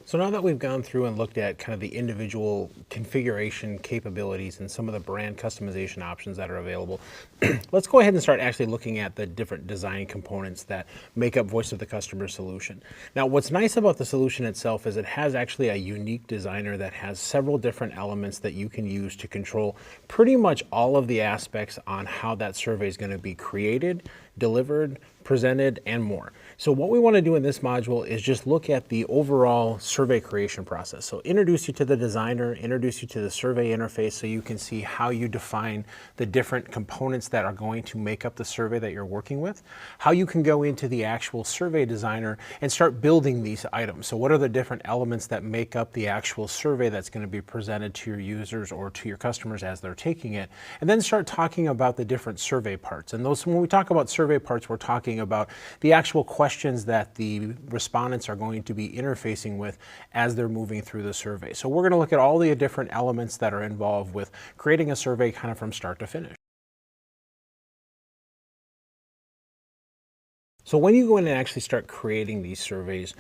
So now that we've gone through and looked at kind of the individual configuration capabilities and some of the brand customization options that are available, let's go ahead and start actually looking at the different design components that make up Voice of the Customer solution. Now, what's nice about the solution itself is it has actually a unique designer that has several different elements that you can use to control pretty much all of the aspects on how that survey is going to be created, delivered, presented, and more. So what we want to do in this module is just look at the overall survey creation process. So introduce you to the designer, introduce you to the survey interface so you can see how you define the different components that are going to make up the survey that you're working with, how you can go into the actual survey designer and start building these items. So what are the different elements that make up the actual survey that's going to be presented to your users or to your customers as they're taking it, and then start talking about the different survey parts. And those, when we talk about survey parts, we're talking about the actual questions that the respondents are going to be interfacing with as they're moving through the survey. So we're going to look at all the different elements that are involved with creating a survey kind of from start to finish. So when you go in and actually start creating these surveys,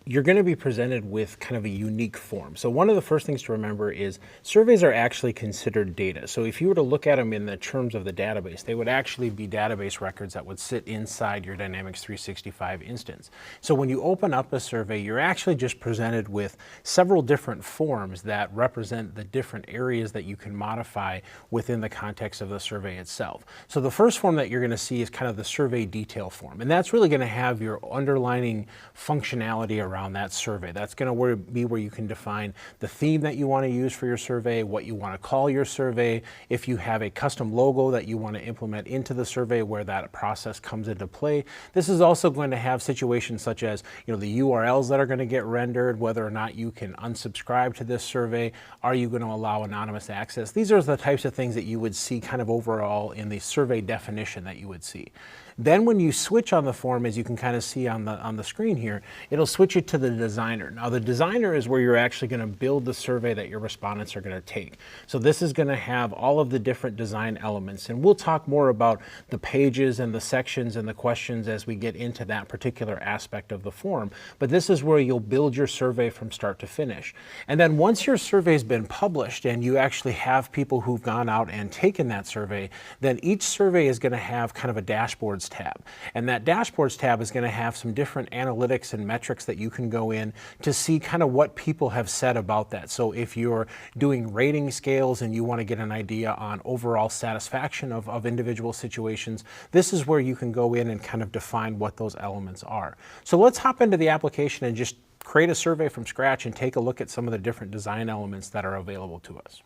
you're going to be presented with kind of a unique form. So one of the first things to remember is surveys are actually considered data. So if you were to look at them in the terms of the database, they would actually be database records that would sit inside your Dynamics 365 instance. So when you open up a survey, you're actually just presented with several different forms that represent the different areas that you can modify within the context of the survey itself. So the first form that you're going to see is kind of the survey detail form, and that's really going to have your underlining functionality around that survey. That's going to be where you can define the theme that you want to use for your survey, what you want to call your survey, if you have a custom logo that you want to implement into the survey where that process comes into play. This is also going to have situations such as, the URLs that are going to get rendered, whether or not you can unsubscribe to this survey, are you going to allow anonymous access? These are the types of things that you would see kind of overall in the survey definition that you would see. Then when you switch on the form, as you can kind of see on the screen here, it'll switch you to the designer. Now the designer is where you're actually going to build the survey that your respondents are going to take. So this is going to have all of the different design elements, and we'll talk more about the pages and the sections and the questions as we get into that particular aspect of the form. But this is where you'll build your survey from start to finish. And then once your survey's been published and you actually have people who've gone out and taken that survey, then each survey is going to have kind of a dashboard tab. And that dashboards tab is going to have some different analytics and metrics that you can go in to see kind of what people have said about that. So if you're doing rating scales and you want to get an idea on overall satisfaction of individual situations, this is where you can go in and kind of define what those elements are. So let's hop into the application and just create a survey from scratch and take a look at some of the different design elements that are available to us.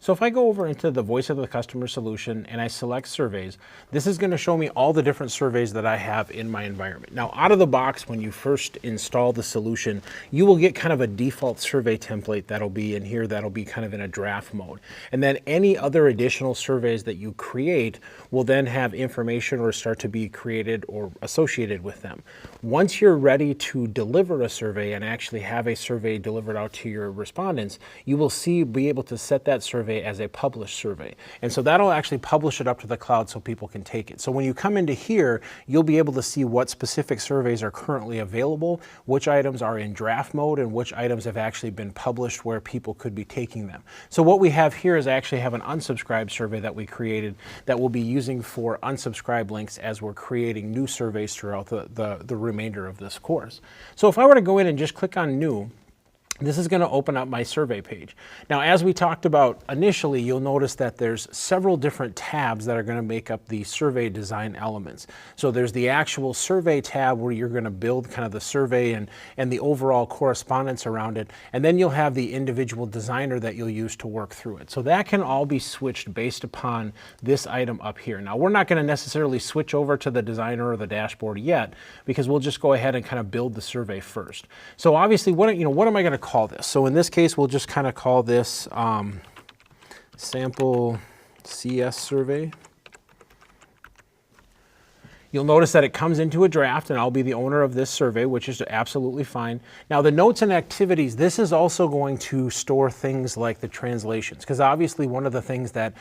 So if I go over into the Voice of the Customer solution and I select surveys, this is going to show me all the different surveys that I have in my environment. Now, out of the box, when you first install the solution, you will get kind of a default survey template that'll be in here that'll be kind of in a draft mode. And then any other additional surveys that you create will then have information or start to be created or associated with them. Once you're ready to deliver a survey and actually have a survey delivered out to your respondents, you will be able to set that survey as a published survey. And so that'll actually publish it up to the cloud so people can take it. So when you come into here, you'll be able to see what specific surveys are currently available, which items are in draft mode, and which items have actually been published where people could be taking them. So what we have here is I actually have an unsubscribed survey that we created that we'll be using for unsubscribe links as we're creating new surveys throughout the remainder of this course. So if I were to go in and just click on New, this is going to open up my survey page. Now, as we talked about initially, you'll notice that there's several different tabs that are going to make up the survey design elements. So there's the actual survey tab where you're going to build kind of the survey and the overall correspondence around it. And then you'll have the individual designer that you'll use to work through it. So that can all be switched based upon this item up here. Now, we're not going to necessarily switch over to the designer or the dashboard yet, because we'll just go ahead and kind of build the survey first. So obviously, what am I going to call this? So in this case, we'll just kind of call this sample CS survey. You'll notice that it comes into a draft, and I'll be the owner of this survey, which is absolutely fine. Now, the notes and activities, this is also going to store things like the translations, because obviously one of the things that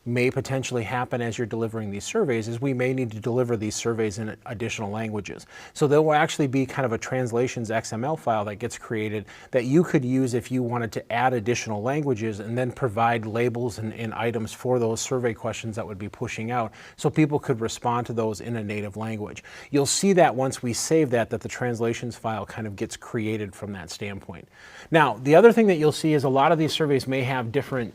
may potentially happen as you're delivering these surveys is we may need to deliver these surveys in additional languages. So there will actually be kind of a translations XML file that gets created that you could use if you wanted to add additional languages and then provide labels and items for those survey questions that would be pushing out so people could respond to those in a native language. You'll see that once we save that the translations file kind of gets created from that standpoint. Now, the other thing that you'll see is a lot of these surveys may have different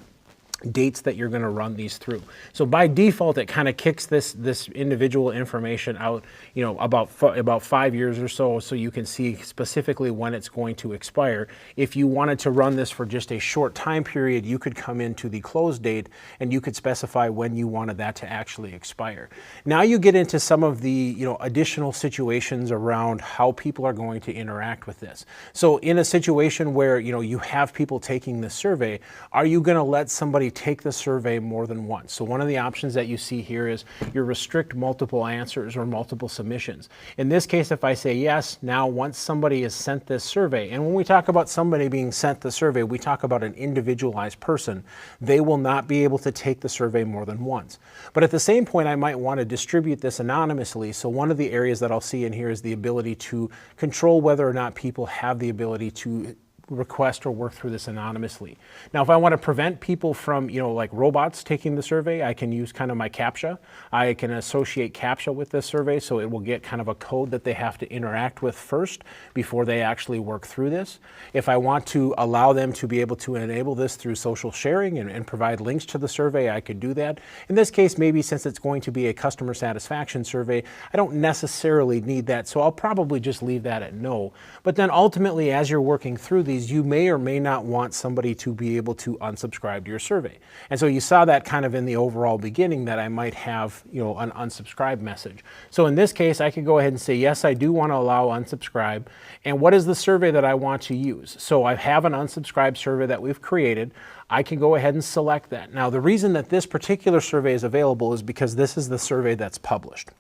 dates that you're going to run these through. So by default, it kind of kicks this individual information out, about 5 years or so you can see specifically when it's going to expire. If you wanted to run this for just a short time period, you could come into the close date and you could specify when you wanted that to actually expire. Now you get into some of the additional situations around how people are going to interact with this. So in a situation where you have people taking this survey, are you going to let somebody take the survey more than once? So one of the options that you see here is you restrict multiple answers or multiple submissions. In this case, if I say yes, now once somebody is sent this survey, and when we talk about somebody being sent the survey, we talk about an individualized person. They will not be able to take the survey more than once. But at the same point, I might want to distribute this anonymously. So one of the areas that I'll see in here is the ability to control whether or not people have the ability to request or work through this anonymously. Now, if I want to prevent people from, like robots taking the survey, I can use kind of my CAPTCHA. I can associate CAPTCHA with this survey, so it will get kind of a code that they have to interact with first before they actually work through this. If I want to allow them to be able to enable this through social sharing and provide links to the survey, I could do that. In this case, maybe since it's going to be a customer satisfaction survey, I don't necessarily need that, so I'll probably just leave that at no. But then ultimately, as you're working through these, you may or may not want somebody to be able to unsubscribe to your survey. And so you saw that kind of in the overall beginning that I might have, an unsubscribe message. So in this case, I could go ahead and say, yes, I do want to allow unsubscribe. And what is the survey that I want to use? So I have an unsubscribe survey that we've created. I can go ahead and select that. Now, the reason that this particular survey is available is because this is the survey that's published.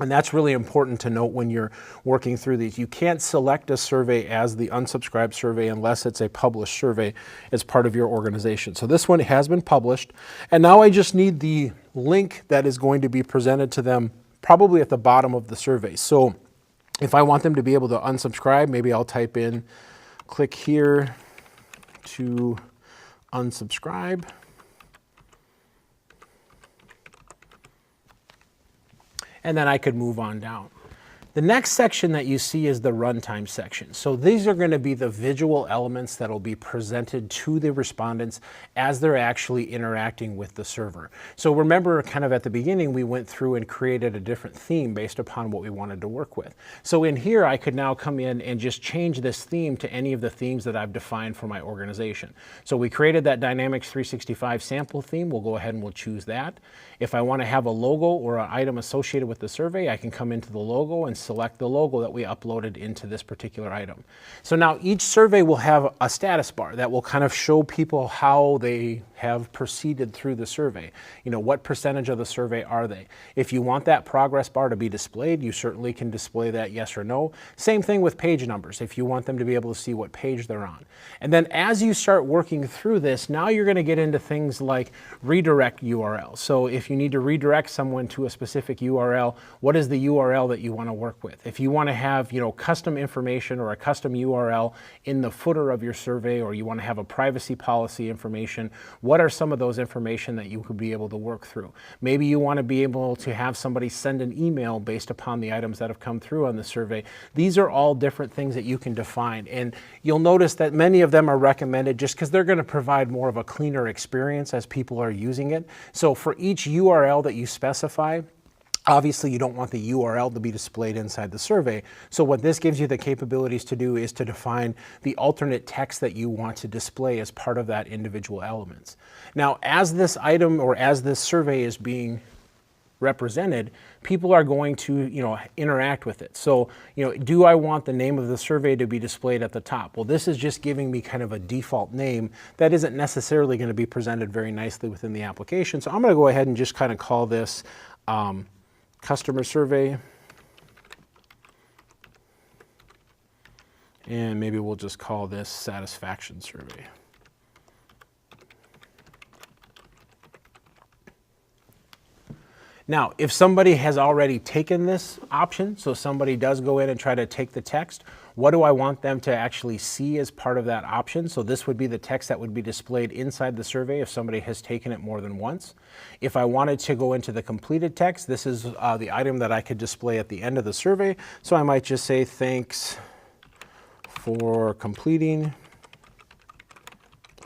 And that's really important to note when you're working through these. You can't select a survey as the unsubscribed survey unless it's a published survey as part of your organization. So this one has been published. And now I just need the link that is going to be presented to them probably at the bottom of the survey. So if I want them to be able to unsubscribe, maybe I'll type in, click here to unsubscribe. And then I could move on down. The next section that you see is the runtime section. So these are going to be the visual elements that will be presented to the respondents as they're actually interacting with the server. So remember, kind of at the beginning, we went through and created a different theme based upon what we wanted to work with. So in here, I could now come in and just change this theme to any of the themes that I've defined for my organization. So we created that Dynamics 365 sample theme. We'll go ahead and we'll choose that. If I want to have a logo or an item associated with the survey, I can come into the logo and select the logo that we uploaded into this particular item. So now each survey will have a status bar that will kind of show people how they have proceeded through the survey. What percentage of the survey are they? If you want that progress bar to be displayed, you certainly can display that yes or no. Same thing with page numbers, if you want them to be able to see what page they're on. And then as you start working through this, now you're going to get into things like redirect URL. So if you need to redirect someone to a specific URL, what is the URL that you want to work with? If you want to have, custom information or a custom URL in the footer of your survey, or you want to have a privacy policy information, what are some of those information that you could be able to work through? Maybe you want to be able to have somebody send an email based upon the items that have come through on the survey. These are all different things that you can define. And you'll notice that many of them are recommended just because they're going to provide more of a cleaner experience as people are using it. So for each URL that you specify, obviously, you don't want the URL to be displayed inside the survey. So what this gives you the capabilities to do is to define the alternate text that you want to display as part of that individual elements. Now, as this item or as this survey is being represented, people are going to, interact with it. So, do I want the name of the survey to be displayed at the top? Well, this is just giving me kind of a default name that isn't necessarily going to be presented very nicely within the application. So I'm going to go ahead and just kind of call this customer survey, and maybe we'll just call this satisfaction survey. Now, if somebody has already taken this option, so somebody does go in and try to take the text, what do I want them to actually see as part of that option? So this would be the text that would be displayed inside the survey if somebody has taken it more than once. If I wanted to go into the completed text, this is the item that I could display at the end of the survey. So I might just say, thanks for completing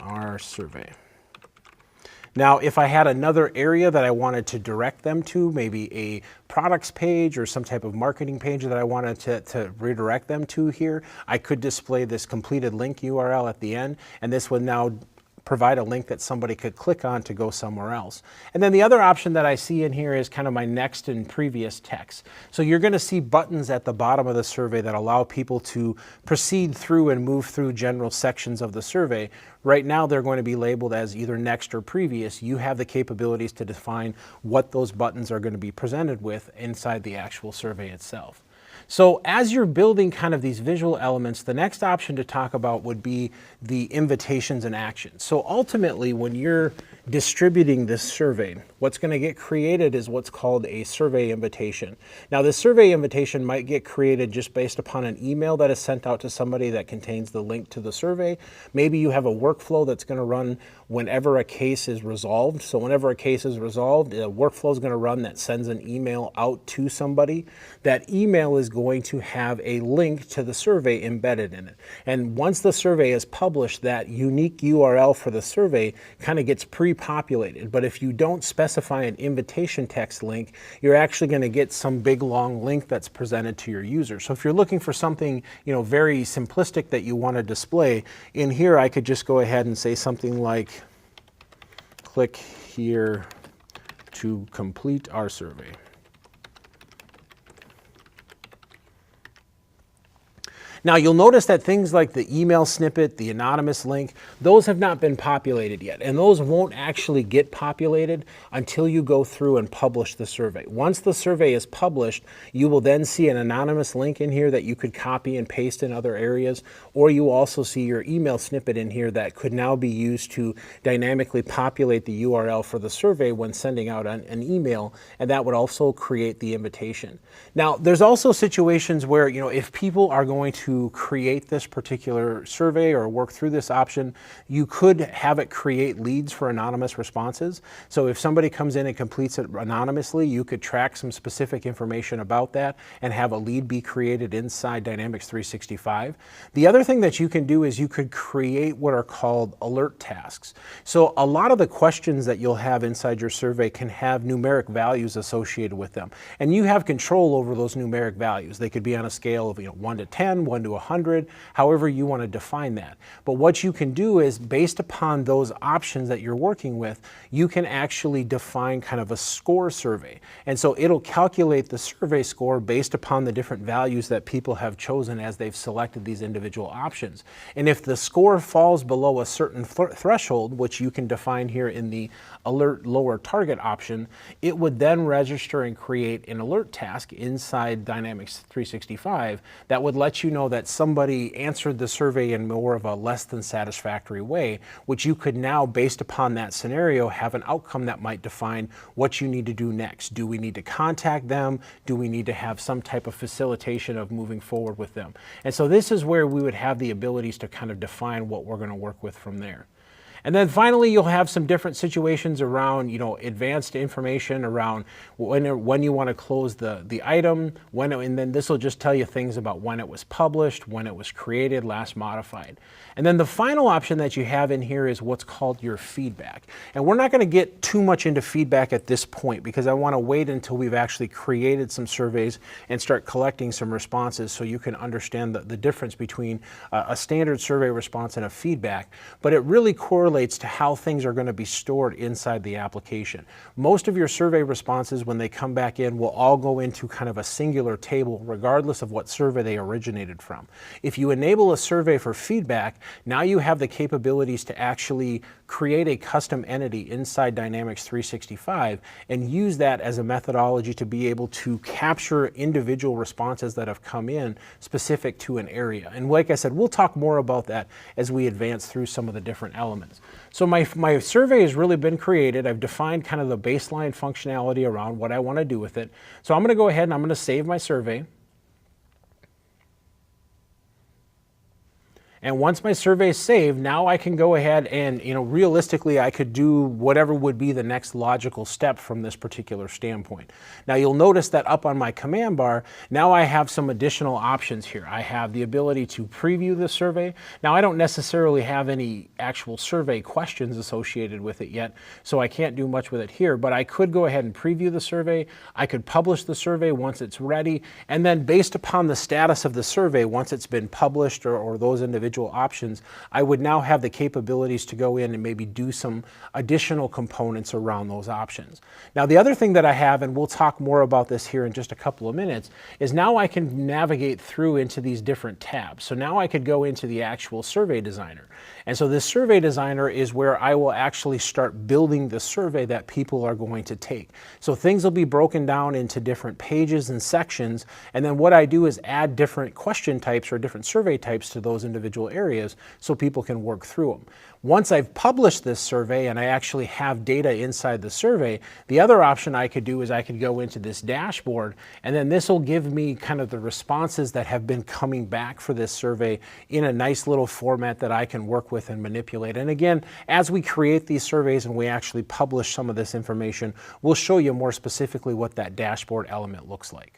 our survey. Now, if I had another area that I wanted to direct them to, maybe a products page or some type of marketing page that I wanted to redirect them to here, I could display this completed link URL at the end, and this would now provide a link that somebody could click on to go somewhere else. And then the other option that I see in here is kind of my next and previous text. So you're going to see buttons at the bottom of the survey that allow people to proceed through and move through general sections of the survey. Right now they're going to be labeled as either next or previous. You have the capabilities to define what those buttons are going to be presented with inside the actual survey itself. So as you're building kind of these visual elements, the next option to talk about would be the invitations and actions. So ultimately, when you're distributing this survey, what's going to get created is what's called a survey invitation. Now, this survey invitation might get created just based upon an email that is sent out to somebody that contains the link to the survey. Maybe you have a workflow that's going to run whenever a case is resolved. So whenever a case is resolved, a workflow is going to run that sends an email out to somebody. That email is going to have a link to the survey embedded in it. And once the survey is published, that unique URL for the survey kind of gets pre-populated. But if you don't specify an invitation text link, you're actually going to get some big long link that's presented to your user. So if you're looking for something, very simplistic that you want to display, in here I could just go ahead and say something like, click here to complete our survey. Now you'll notice that things like the email snippet, the anonymous link, those have not been populated yet, and those won't actually get populated until you go through and publish the survey. Once the survey is published, you will then see an anonymous link in here that you could copy and paste in other areas, or you also see your email snippet in here that could now be used to dynamically populate the URL for the survey when sending out an email, and that would also create the invitation. Now, there's also situations where, if people are going to create this particular survey or work through this option, you could have it create leads for anonymous responses. So if somebody comes in and completes it anonymously, you could track some specific information about that and have a lead be created inside Dynamics 365. The other thing that you can do is you could create what are called alert tasks. So a lot of the questions that you'll have inside your survey can have numeric values associated with them, and you have control over those numeric values. They could be on a scale of 1 to 10, 1 to 100, however you want to define that. But what you can do is, based upon those options that you're working with, you can actually define kind of a score survey. And so it'll calculate the survey score based upon the different values that people have chosen as they've selected these individual options. And if the score falls below a certain threshold, which you can define here in the alert lower target option, it would then register and create an alert task inside Dynamics 365 that would let you know that somebody answered the survey in more of a less than satisfactory way, which you could now, based upon that scenario, have an outcome that might define what you need to do next. Do we need to contact them? Do we need to have some type of facilitation of moving forward with them? And so this is where we would have the abilities to kind of define what we're going to work with from there. And then finally, you'll have some different situations around, advanced information around when you want to close the item, and then this will just tell you things about when it was published, when it was created, last modified. And then the final option that you have in here is what's called your feedback. And we're not going to get too much into feedback at this point because I want to wait until we've actually created some surveys and start collecting some responses so you can understand the difference between a standard survey response and a feedback. But it really correlates to how things are going to be stored inside the application. Most of your survey responses, when they come back in, will all go into kind of a singular table regardless of what survey they originated from. If you enable a survey for feedback, now you have the capabilities to actually create a custom entity inside Dynamics 365 and use that as a methodology to be able to capture individual responses that have come in specific to an area. And like I said, we'll talk more about that as we advance through some of the different elements. things. So my survey has really been created. I've defined kind of the baseline functionality around what I want to do with it. So I'm going to go ahead and I'm going to save my survey. And once my survey is saved, now I can go ahead and, realistically, I could do whatever would be the next logical step from this particular standpoint. Now you'll notice that up on my command bar, now I have some additional options here. I have the ability to preview the survey. Now I don't necessarily have any actual survey questions associated with it yet, so I can't do much with it here, but I could go ahead and preview the survey. I could publish the survey once it's ready, and then based upon the status of the survey, once it's been published or those individual options, I would now have the capabilities to go in and maybe do some additional components around those options. Now the other thing that I have, and we'll talk more about this here in just a couple of minutes, is now I can navigate through into these different tabs. So now I could go into the actual survey designer. And so this survey designer is where I will actually start building the survey that people are going to take. So things will be broken down into different pages and sections, and then what I do is add different question types or different survey types to those individual areas so people can work through them. Once I've published this survey and I actually have data inside the survey, the other option I could do is I could go into this dashboard, and then this will give me kind of the responses that have been coming back for this survey in a nice little format that I can work with and manipulate. And again, as we create these surveys and we actually publish some of this information, we'll show you more specifically what that dashboard element looks like.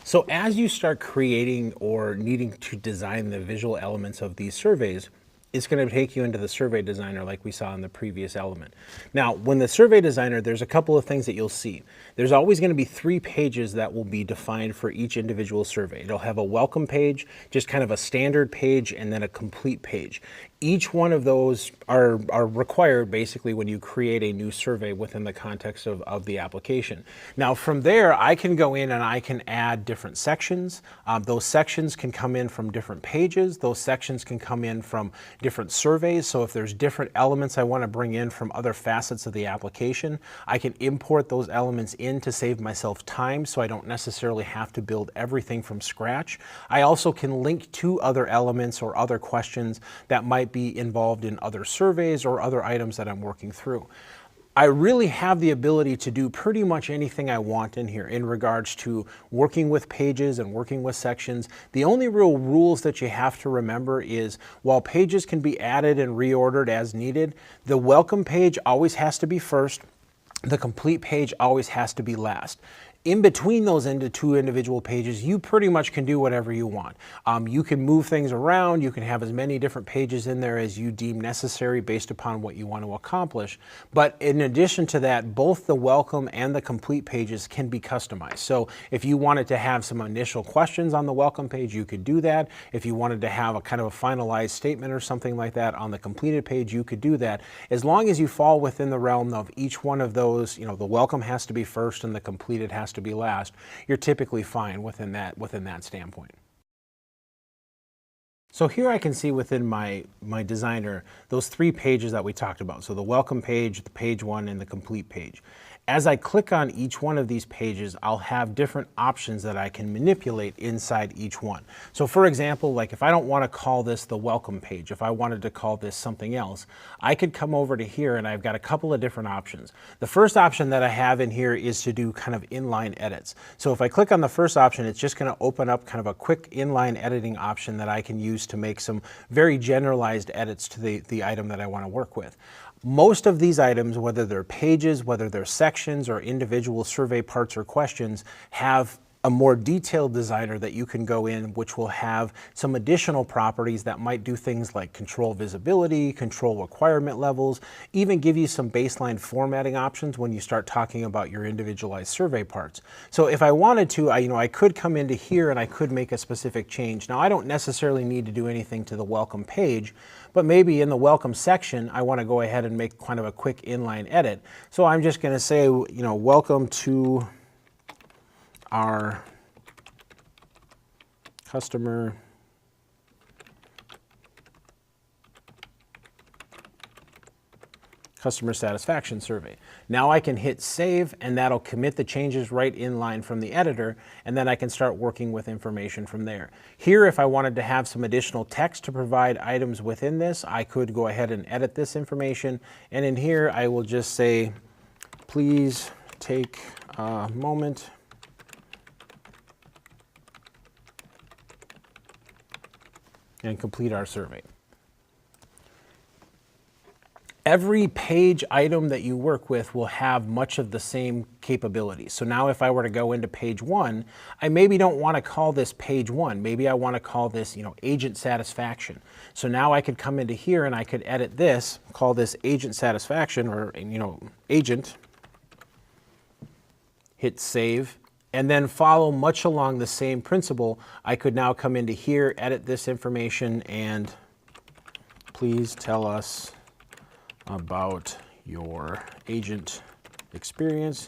So as you start creating or needing to design the visual elements of these surveys, it's going to take you into the survey designer like we saw in the previous element. Now, when the survey designer, there's a couple of things that you'll see. There's always going to be 3 pages that will be defined for each individual survey. It'll have a welcome page, just kind of a standard page, and then a complete page. Each one of those are required basically when you create a new survey within the context of the application. Now from there, I can go in and I can add different sections. Those sections can come in from different pages. Those sections can come in from different surveys. So if there's different elements I want to bring in from other facets of the application, I can import those elements in to save myself time so I don't necessarily have to build everything from scratch. I also can link to other elements or other questions that might be involved in other surveys or other items that I'm working through. I really have the ability to do pretty much anything I want in here in regards to working with pages and working with sections. The only real rules that you have to remember is while pages can be added and reordered as needed, the welcome page always has to be first. The complete page always has to be last. In between those two individual pages, you pretty much can do whatever you want. You can move things around, you can have as many different pages in there as you deem necessary based upon what you want to accomplish. But in addition to that, both the welcome and the complete pages can be customized. So if you wanted to have some initial questions on the welcome page, you could do that. If you wanted to have a kind of a finalized statement or something like that on the completed page, you could do that. As long as you fall within the realm of each one of those, the welcome has to be first and the completed has to be last, you're typically fine within that standpoint. So here I can see within my designer those 3 pages that we talked about. So the welcome page, the page 1, and the complete page. As I click on each one of these pages, I'll have different options that I can manipulate inside each one. So for example, like if I don't want to call this the welcome page, if I wanted to call this something else, I could come over to here and I've got a couple of different options. The first option that I have in here is to do kind of inline edits. So if I click on the first option, it's just going to open up kind of a quick inline editing option that I can use to make some very generalized edits to the item that I want to work with. Most of these items, whether they're pages, whether they're sections or individual survey parts or questions, have a more detailed designer that you can go in, which will have some additional properties that might do things like control visibility, control requirement levels, even give you some baseline formatting options when you start talking about your individualized survey parts. So if I wanted to, I could come into here and I could make a specific change. Now I don't necessarily need to do anything to the welcome page, but maybe in the welcome section, I want to go ahead and make kind of a quick inline edit. So I'm just going to say, welcome to our customer satisfaction survey. Now I can hit save, and that'll commit the changes right in line from the editor, and then I can start working with information from there. Here, if I wanted to have some additional text to provide items within this, I could go ahead and edit this information, and in here I will just say, please take a moment and complete our survey. Every page item that you work with will have much of the same capabilities. So now if I were to go into page 1, I maybe don't want to call this page 1. Maybe I want to call this, agent satisfaction. So now I could come into here and I could edit this, call this agent satisfaction, or agent, hit save, and then follow much along the same principle. I could now come into here, edit this information, and please tell us about your agent experience,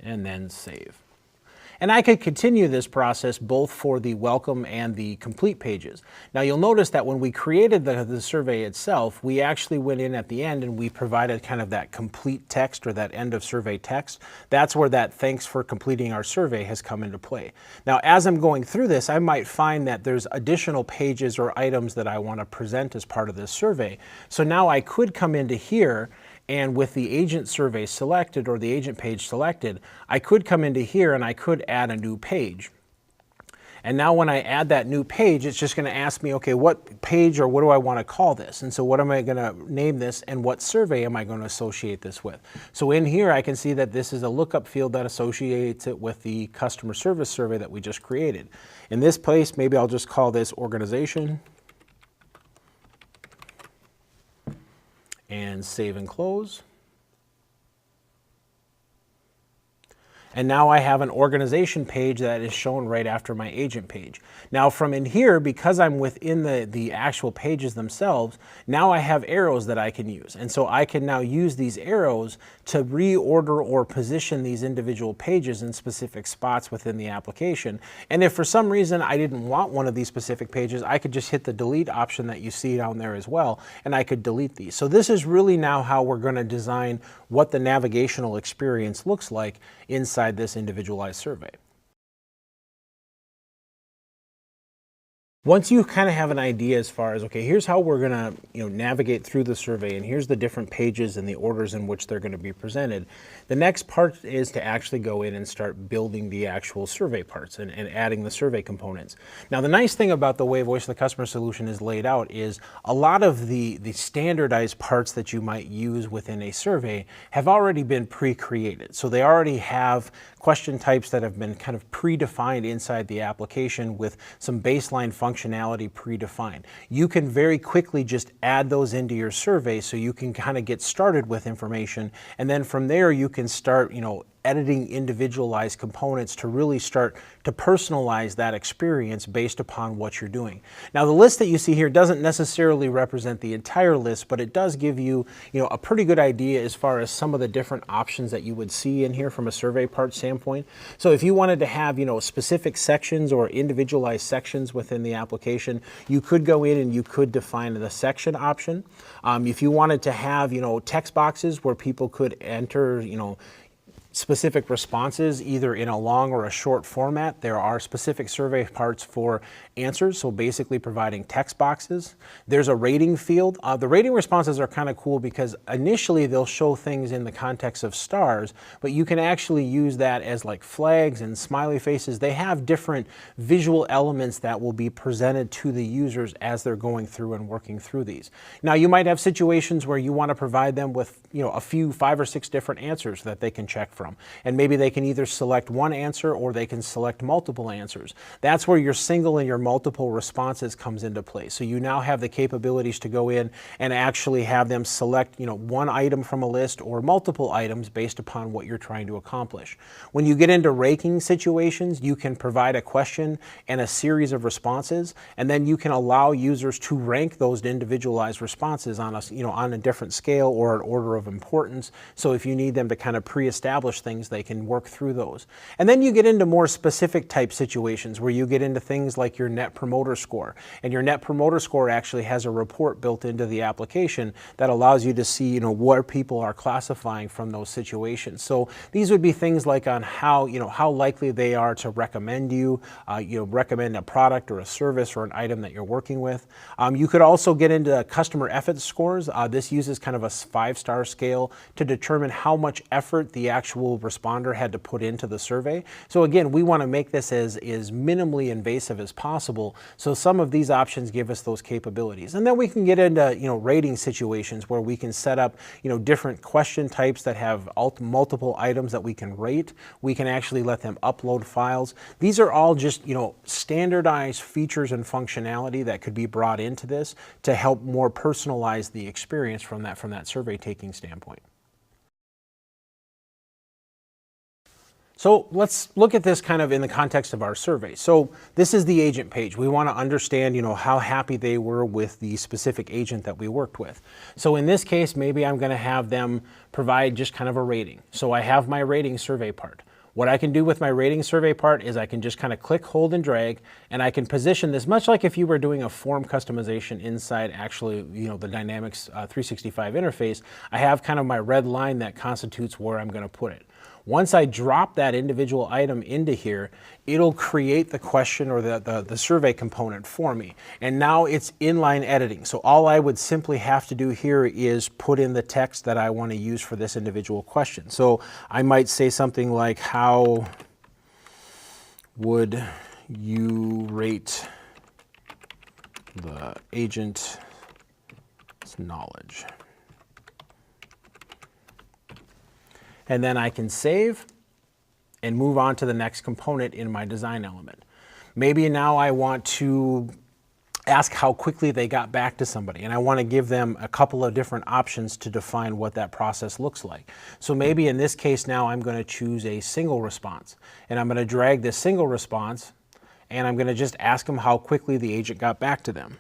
and then save. And I could continue this process both for the welcome and the complete pages. Now you'll notice that when we created the survey itself, we actually went in at the end and we provided kind of that complete text, or that end of survey text. That's where that thanks for completing our survey has come into play. Now as I'm going through this, I might find that there's additional pages or items that I want to present as part of this survey. So now I could come into here, and with the agent survey selected, or the agent page selected, I could come into here and I could add a new page. And now when I add that new page, it's just going to ask me, okay, what page or what do I want to call this? And so what am I going to name this, and what survey am I going to associate this with? So in here I can see that this is a lookup field that associates it with the customer service survey that we just created. In this place, maybe I'll just call this organization, and save and close. And now I have an organization page that is shown right after my agent page. Now from in here, because I'm within the actual pages themselves, now I have arrows that I can use. And so I can now use these arrows to reorder or position these individual pages in specific spots within the application. And if for some reason I didn't want one of these specific pages, I could just hit the delete option that you see down there as well, and I could delete these. So this is really now how we're going to design what the navigational experience looks like inside this individualized survey. Once you kind of have an idea as far as, okay, here's how we're going to navigate through the survey, and here's the different pages and the orders in which they're going to be presented, the next part is to actually go in and start building the actual survey parts and adding the survey components. Now the nice thing about the way Voice of the Customer solution is laid out is a lot of the standardized parts that you might use within a survey have already been pre-created. So they already have question types that have been kind of predefined inside the application with some baseline functionality predefined. You can very quickly just add those into your survey so you can kind of get started with information, and then from there you can start, editing individualized components to really start to personalize that experience based upon what you're doing. Now the list that you see here doesn't necessarily represent the entire list, but it does give you, a pretty good idea as far as some of the different options that you would see in here from a survey part standpoint. So if you wanted to have, specific sections or individualized sections within the application, you could go in and you could define the section option. If you wanted to have, text boxes where people could enter, specific responses either in a long or a short format. There are specific survey parts for answers, so basically providing text boxes. There's a rating field. The rating responses are kind of cool because initially they'll show things in the context of stars, but you can actually use that as like flags and smiley faces. They have different visual elements that will be presented to the users as they're going through and working through these. Now you might have situations where you want to provide them with a few 5 or 6 different answers that they can check from. And maybe they can either select one answer or they can select multiple answers. That's where your single and your multiple responses comes into play. So you now have the capabilities to go in and actually have them select, one item from a list or multiple items based upon what you're trying to accomplish. When you get into ranking situations, you can provide a question and a series of responses, and then you can allow users to rank those individualized responses on a different scale or an order of importance. So if you need them to kind of pre-establish establish things, they can work through those. And then you get into more specific type situations where you get into things like your Net Promoter Score. And your Net Promoter Score actually has a report built into the application that allows you to see, where people are classifying from those situations. So these would be things like on how likely they are to recommend recommend a product or a service or an item that you're working with. You could also get into customer effort scores. This uses kind of a 5-star scale to determine how much effort the actual responder had to put into the survey. So again, we want to make this as minimally invasive as possible. So some of these options give us those capabilities. And then we can get into rating situations where we can set up different question types that have multiple items that we can rate. We can actually let them upload files. These are all just standardized features and functionality that could be brought into this to help more personalize the experience from that survey taking standpoint. So let's look at this kind of in the context of our survey. So this is the agent page. We want to understand, how happy they were with the specific agent that we worked with. So in this case, maybe I'm going to have them provide just kind of a rating. So I have my rating survey part. What I can do with my rating survey part is I can just kind of click, hold, and drag, and I can position this much like if you were doing a form customization inside actually, the Dynamics 365 interface. I have kind of my red line that constitutes where I'm going to put it. Once I drop that individual item into here, it'll create the question or the survey component for me. And now it's inline editing. So all I would simply have to do here is put in the text that I want to use for this individual question. So I might say something like, how would you rate the agent's knowledge? And then I can save and move on to the next component in my design element. Maybe now I want to ask how quickly they got back to somebody, and I want to give them a couple of different options to define what that process looks like. So maybe in this case now I'm going to choose a single response, and I'm going to drag this single response, and I'm going to just ask them how quickly the agent got back to them.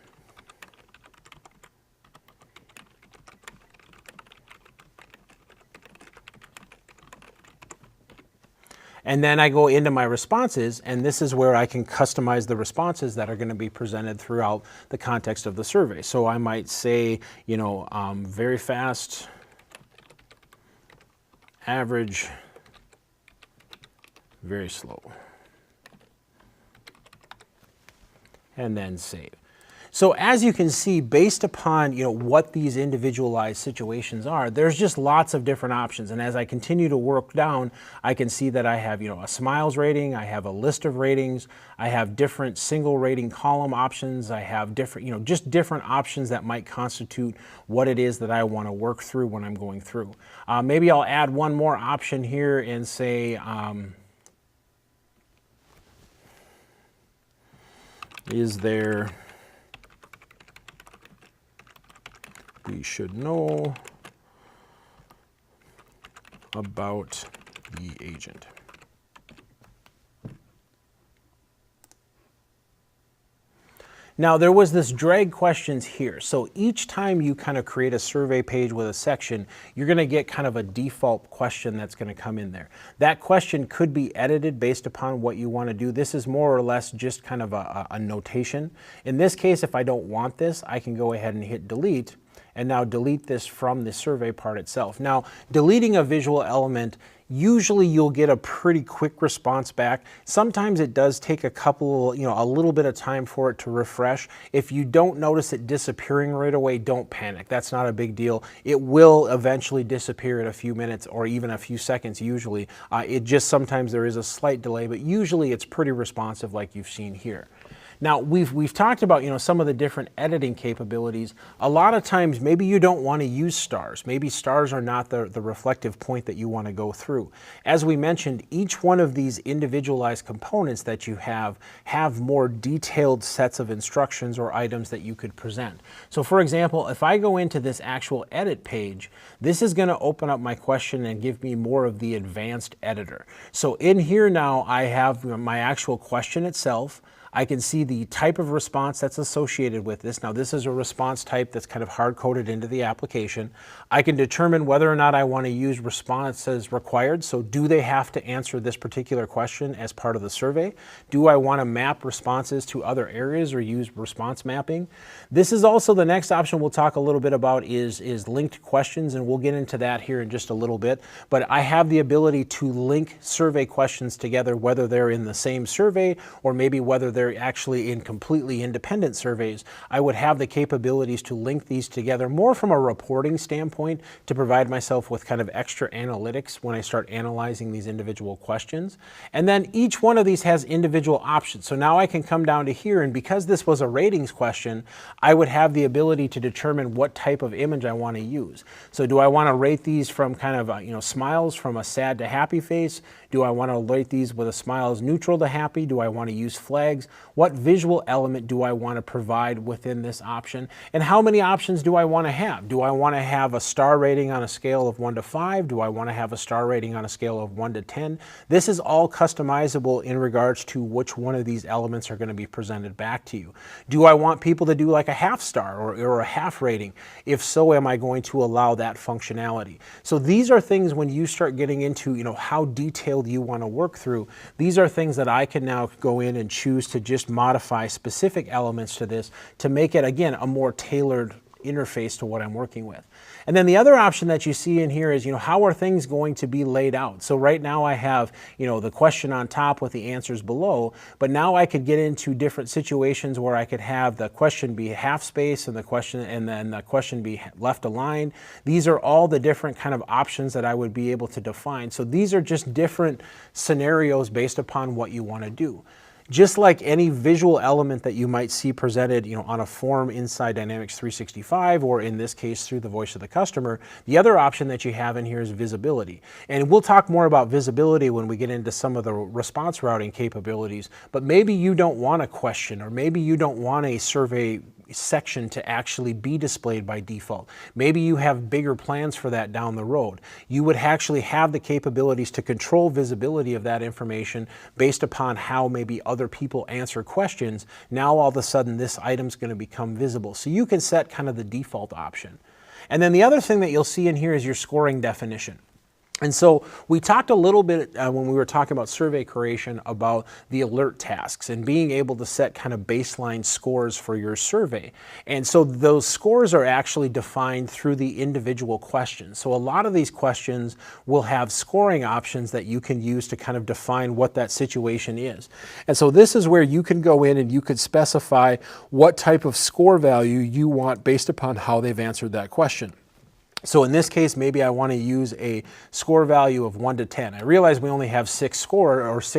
And then I go into my responses, and this is where I can customize the responses that are going to be presented throughout the context of the survey. So I might say, very fast, average, very slow, and then save. So as you can see, based upon what these individualized situations are, there's just lots of different options. And as I continue to work down, I can see that I have a smiles rating, I have a list of ratings, I have different single rating column options, I have different just different options that might constitute what it is that I want to work through when I'm going through. Maybe I'll add one more option here and say is there we should know about the agent. Now there was this drag questions here. So each time you kind of create a survey page with a section, you're going to get kind of a default question that's going to come in there. That question could be edited based upon what you want to do. This is more or less just kind of a notation. In this case, if I don't want this, I can go ahead and hit delete, and now delete this from the survey part itself. Now, deleting a visual element, usually you'll get a pretty quick response back. Sometimes it does take a little bit of time for it to refresh. If you don't notice it disappearing right away, don't panic. That's not a big deal. It will eventually disappear in a few minutes or even a few seconds usually. It just sometimes there is a slight delay, but usually it's pretty responsive like you've seen here. Now, we've talked about, some of the different editing capabilities. A lot of times, maybe you don't want to use stars. Maybe stars are not the reflective point that you want to go through. As we mentioned, each one of these individualized components that you have more detailed sets of instructions or items that you could present. So for example, if I go into this actual edit page, this is going to open up my question and give me more of the advanced editor. So in here now, I have my actual question itself. I can see the type of response that's associated with this. Now, this is a response type that's kind of hard-coded into the application. I can determine whether or not I want to use response as required. So do they have to answer this particular question as part of the survey? Do I want to map responses to other areas or use response mapping? This is also the next option we'll talk a little bit about is linked questions, and we'll get into that here in just a little bit. But I have the ability to link survey questions together, whether they're in the same survey or maybe whether they're actually in completely independent surveys. I would have the capabilities to link these together more from a reporting standpoint to provide myself with kind of extra analytics when I start analyzing these individual questions. And then each one of these has individual options. So now I can come down to here, and because this was a ratings question, I would have the ability to determine what type of image I want to use. So do I want to rate these from kind of smiles from a sad to happy face? Do I want to rate these with a smile as neutral to happy? Do I want to use flags? What visual element do I want to provide within this option? And how many options do I want to have? Do I want to have a star rating on a scale of 1 to 5? Do I want to have a star rating on a scale of 1 to 10? This is all customizable in regards to which one of these elements are going to be presented back to you. Do I want people to do like a half star or a half rating? If so, am I going to allow that functionality? So these are things when you start getting into how detailed you want to work through. These are things that I can now go in and choose to just modify specific elements to this to make it, again, a more tailored interface to what I'm working with. And then the other option that you see in here is, how are things going to be laid out? So right now I have, the question on top with the answers below, but now I could get into different situations where I could have the question be half space and then the question be left aligned. These are all the different kind of options that I would be able to define. So these are just different scenarios based upon what you want to do. Just like any visual element that you might see presented, on a form inside Dynamics 365, or in this case through the voice of the customer, the other option that you have in here is visibility. And we'll talk more about visibility when we get into some of the response routing capabilities, but maybe you don't want a question, or maybe you don't want a survey section to actually be displayed by default. Maybe you have bigger plans for that down the road. You would actually have the capabilities to control visibility of that information based upon how maybe other people answer questions. Now all of a sudden this item's going to become visible. So you can set kind of the default option. And then the other thing that you'll see in here is your scoring definition. And so we talked a little bit when we were talking about survey creation about the alert tasks and being able to set kind of baseline scores for your survey. And so those scores are actually defined through the individual questions. So a lot of these questions will have scoring options that you can use to kind of define what that situation is. And so this is where you can go in and you could specify what type of score value you want based upon how they've answered that question. So in this case, maybe I want to use a score value of 1 to 10. I realize we only have 6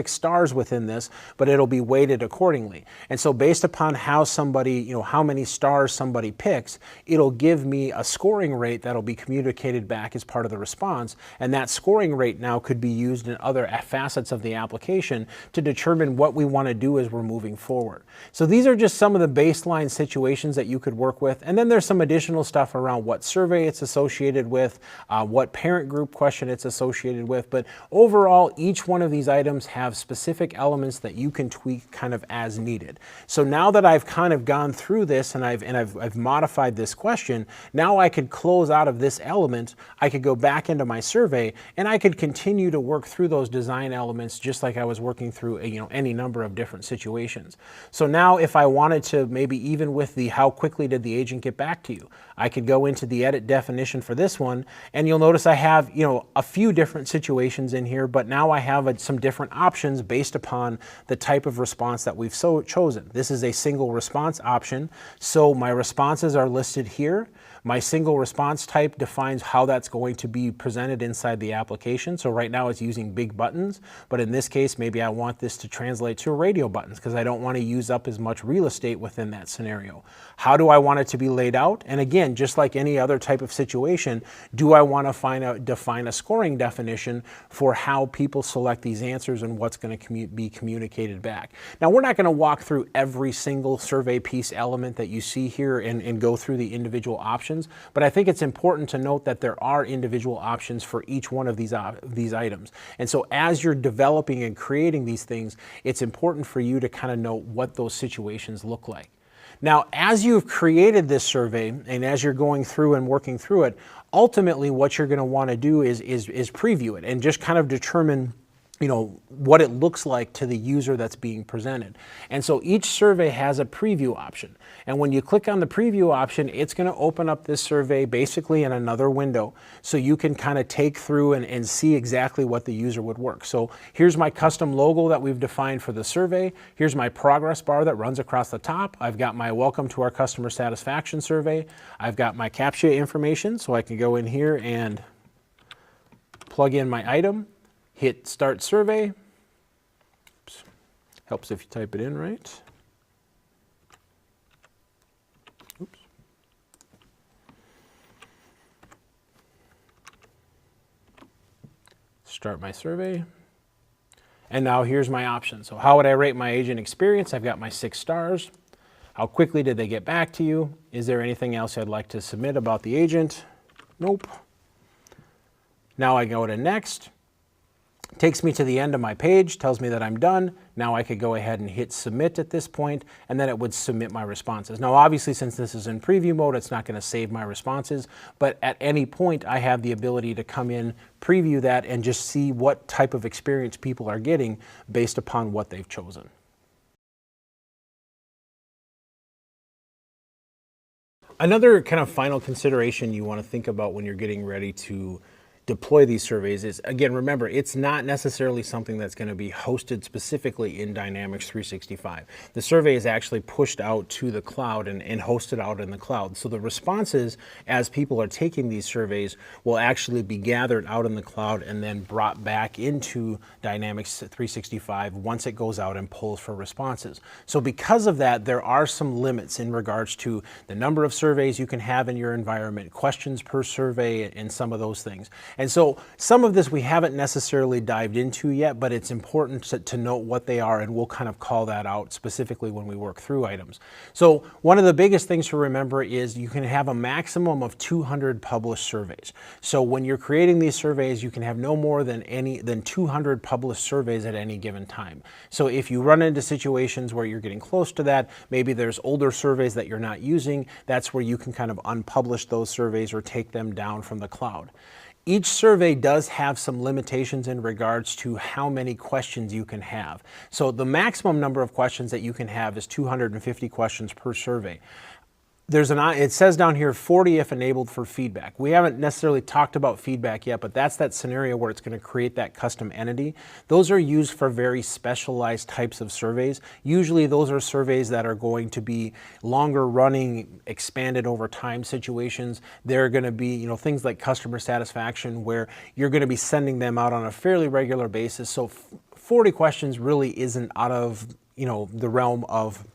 stars within this, but it'll be weighted accordingly. And so based upon how somebody, how many stars somebody picks, it'll give me a scoring rate that'll be communicated back as part of the response. And that scoring rate now could be used in other facets of the application to determine what we want to do as we're moving forward. So these are just some of the baseline situations that you could work with. And then there's some additional stuff around what survey it's associated with, what parent group question it's associated with, but overall each one of these items have specific elements that you can tweak kind of as needed. So now that I've kind of gone through this and I've modified this question, now I could close out of this element, I could go back into my survey, and I could continue to work through those design elements just like I was working through any number of different situations. So now if I wanted to, maybe even with the how quickly did the agent get back to you, I could go into the edit definition for this one, and you'll notice I have a few different situations in here, but now I have some different options based upon the type of response that we've chosen. This is a single response option, so my responses are listed here. My single response type defines how that's going to be presented inside the application. So right now it's using big buttons, but in this case, maybe I want this to translate to radio buttons because I don't want to use up as much real estate within that scenario. How do I want it to be laid out? And again, just like any other type of situation, do I want to define a scoring definition for how people select these answers and what's going to be communicated back? Now, we're not going to walk through every single survey piece element that you see here and go through the individual options. options, but I think it's important to note that there are individual options for each one of these items. And so as you're developing and creating these things, it's important for you to kind of know what those situations look like. Now, as you've created this survey and as you're going through and working through it, ultimately what you're going to want to do is preview it and just kind of determine what it looks like to the user that's being presented. And so each survey has a preview option. And when you click on the preview option, it's going to open up this survey basically in another window. So you can kind of take through and see exactly what the user would work. So here's my custom logo that we've defined for the survey. Here's my progress bar that runs across the top. I've got my welcome to our customer satisfaction survey. I've got my CAPTCHA information, so I can go in here and plug in my item. Hit Start Survey. Oops. Helps if you type it in right. Oops. Start my survey. And now here's my option. So how would I rate my agent experience? I've got my 6 stars. How quickly did they get back to you? Is there anything else I'd like to submit about the agent? Nope. Now I go to Next. Takes me to the end of my page, tells me that I'm done. Now I could go ahead and hit submit at this point, and then it would submit my responses. Now obviously, since this is in preview mode, it's not going to save my responses, but at any point I have the ability to come in, preview that, and just see what type of experience people are getting based upon what they've chosen. Another kind of final consideration you want to think about when you're getting ready to deploy these surveys is, again, remember, it's not necessarily something that's going to be hosted specifically in Dynamics 365. The survey is actually pushed out to the cloud and hosted out in the cloud. So the responses as people are taking these surveys will actually be gathered out in the cloud and then brought back into Dynamics 365 once it goes out and pulls for responses. So because of that, there are some limits in regards to the number of surveys you can have in your environment, questions per survey, and some of those things. And so some of this we haven't necessarily dived into yet, but it's important to note what they are, and we'll kind of call that out specifically when we work through items. So one of the biggest things to remember is you can have a maximum of 200 published surveys. So when you're creating these surveys, you can have no more than 200 published surveys at any given time. So if you run into situations where you're getting close to that, maybe there's older surveys that you're not using, that's where you can kind of unpublish those surveys or take them down from the cloud. Each survey does have some limitations in regards to how many questions you can have. So the maximum number of questions that you can have is 250 questions per survey. It says down here 40 if enabled for feedback. We haven't necessarily talked about feedback yet, but that's that scenario where it's going to create that custom entity. Those are used for very specialized types of surveys. Usually those are surveys that are going to be longer running, expanded over time situations. They're going to be, things like customer satisfaction where you're going to be sending them out on a fairly regular basis. So 40 questions really isn't out of, the realm of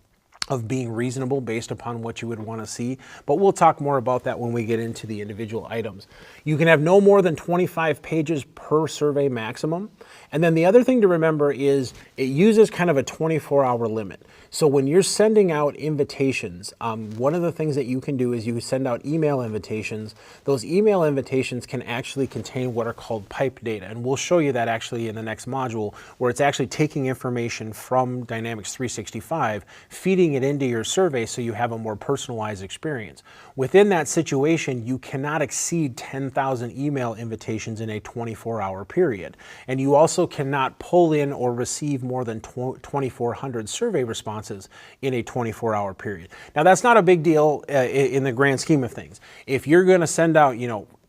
being reasonable based upon what you would want to see. But we'll talk more about that when we get into the individual items. You can have no more than 25 pages per survey maximum. And then the other thing to remember is it uses kind of a 24-hour limit. So when you're sending out invitations, one of the things that you can do is you send out email invitations. Those email invitations can actually contain what are called pipe data. And we'll show you that actually in the next module, where it's actually taking information from Dynamics 365, feeding it into your survey so you have a more personalized experience. Within that situation, you cannot exceed 10,000 email invitations in a 24-hour period. And you also cannot pull in or receive more than 2,400 survey responses in a 24-hour period. Now, that's not a big deal in the grand scheme of things. If you're going to send out,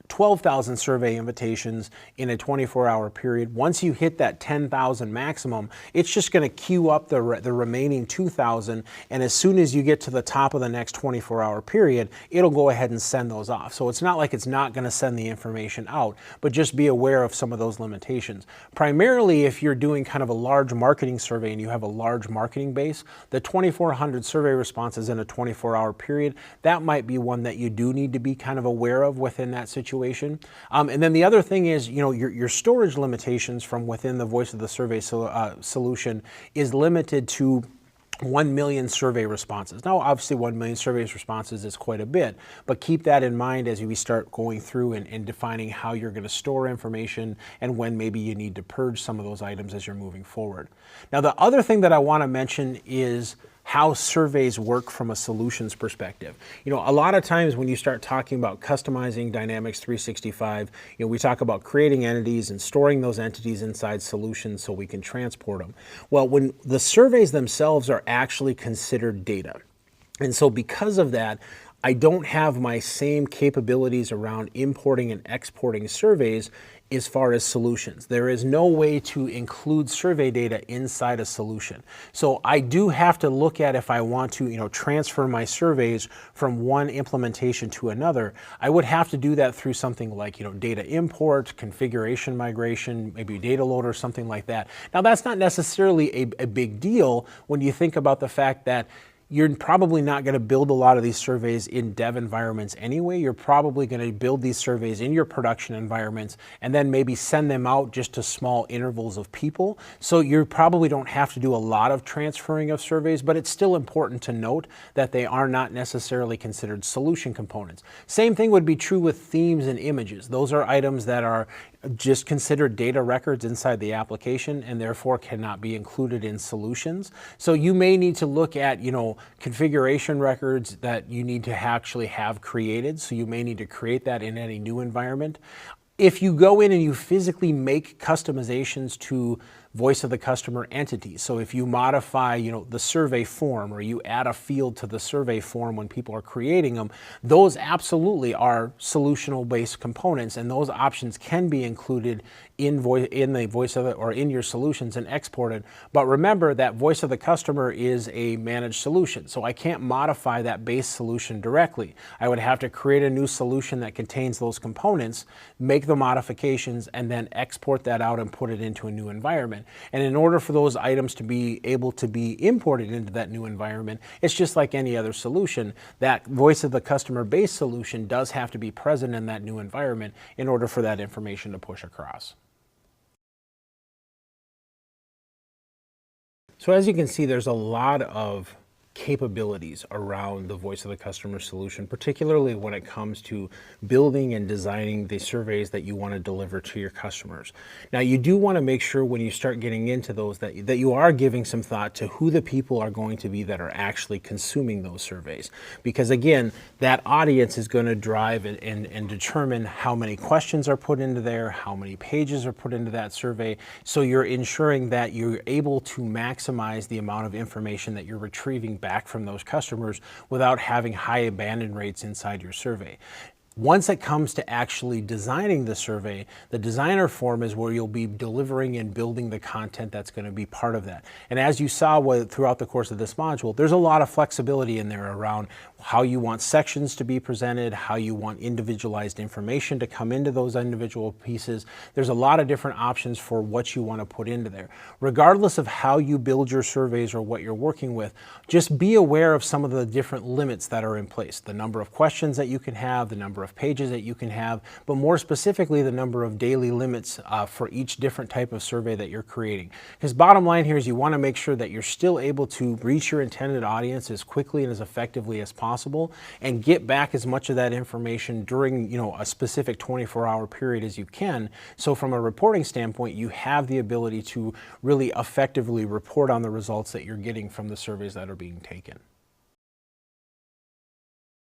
12,000 survey invitations in a 24-hour period. Once you hit that 10,000 maximum, it's just going to queue up the remaining 2,000, and as soon as you get to the top of the next 24-hour period, it'll go ahead and send those off. So it's not like it's not going to send the information out, but just be aware of some of those limitations. Primarily, if you're doing kind of a large marketing survey and you have a large marketing base, the 2,400 survey responses in a 24-hour period, that might be one that you do need to be kind of aware of within that situation. And then the other thing is, your storage limitations from within the Voice of the Survey solution is limited to 1 million survey responses. Now, obviously 1 million survey responses is quite a bit, but keep that in mind as we start going through and defining how you're going to store information and when maybe you need to purge some of those items as you're moving forward. Now, the other thing that I want to mention is how surveys work from a solutions perspective. You know, a lot of times when you start talking about customizing Dynamics 365, you know, we talk about creating entities and storing those entities inside solutions so we can transport them. Well, when the surveys themselves are actually considered data. And so because of that, I don't have my same capabilities around importing and exporting surveys as far as solutions. There is no way to include survey data inside a solution. So I do have to look at if I want to, you know, transfer my surveys from one implementation to another, I would have to do that through something like, you know, data import, configuration migration, maybe data load or something like that. Now that's not necessarily a big deal when you think about the fact that you're probably not going to build a lot of these surveys in dev environments anyway. You're probably going to build these surveys in your production environments and then maybe send them out just to small intervals of people. So you probably don't have to do a lot of transferring of surveys, but it's still important to note that they are not necessarily considered solution components. Same thing would be true with themes and images. Those are items that are just considered data records inside the application and therefore cannot be included in solutions. So you may need to look at, you know, configuration records that you need to actually have created. So you may need to create that in any new environment. If you go in and you physically make customizations to voice of the customer entities, so if you modify, you know, the survey form or you add a field to the survey form when people are creating them, those absolutely are solutional based components, and those options can be included in the voice of it or in your solutions and exported. But remember that voice of the customer is a managed solution, so I can't modify that base solution directly. I would have to create a new solution that contains those components, make the modifications, and then export that out and put it into a new environment. And in order for those items to be able to be imported into that new environment, it's just like any other solution. That voice of the customer based solution does have to be present in that new environment in order for that information to push across. So as you can see, there's a lot of capabilities around the voice of the customer solution, particularly when it comes to building and designing the surveys that you want to deliver to your customers. Now, you do want to make sure when you start getting into those that you are giving some thought to who the people are going to be that are actually consuming those surveys. Because again, that audience is going to drive and determine how many questions are put into there, how many pages are put into that survey. So you're ensuring that you're able to maximize the amount of information that you're retrieving back from those customers without having high abandon rates inside your survey. Once it comes to actually designing the survey, the designer form is where you'll be delivering and building the content that's going to be part of that. And as you saw throughout the course of this module, there's a lot of flexibility in there around how you want sections to be presented, how you want individualized information to come into those individual pieces. There's a lot of different options for what you want to put into there. Regardless of how you build your surveys or what you're working with, just be aware of some of the different limits that are in place. The number of questions that you can have, the number of pages that you can have, but more specifically the number of daily limits for each different type of survey that you're creating. Because bottom line here is you want to make sure that you're still able to reach your intended audience as quickly and as effectively as possible and get back as much of that information during, you know, a specific 24-hour period as you can. So from a reporting standpoint, you have the ability to really effectively report on the results that you're getting from the surveys that are being taken.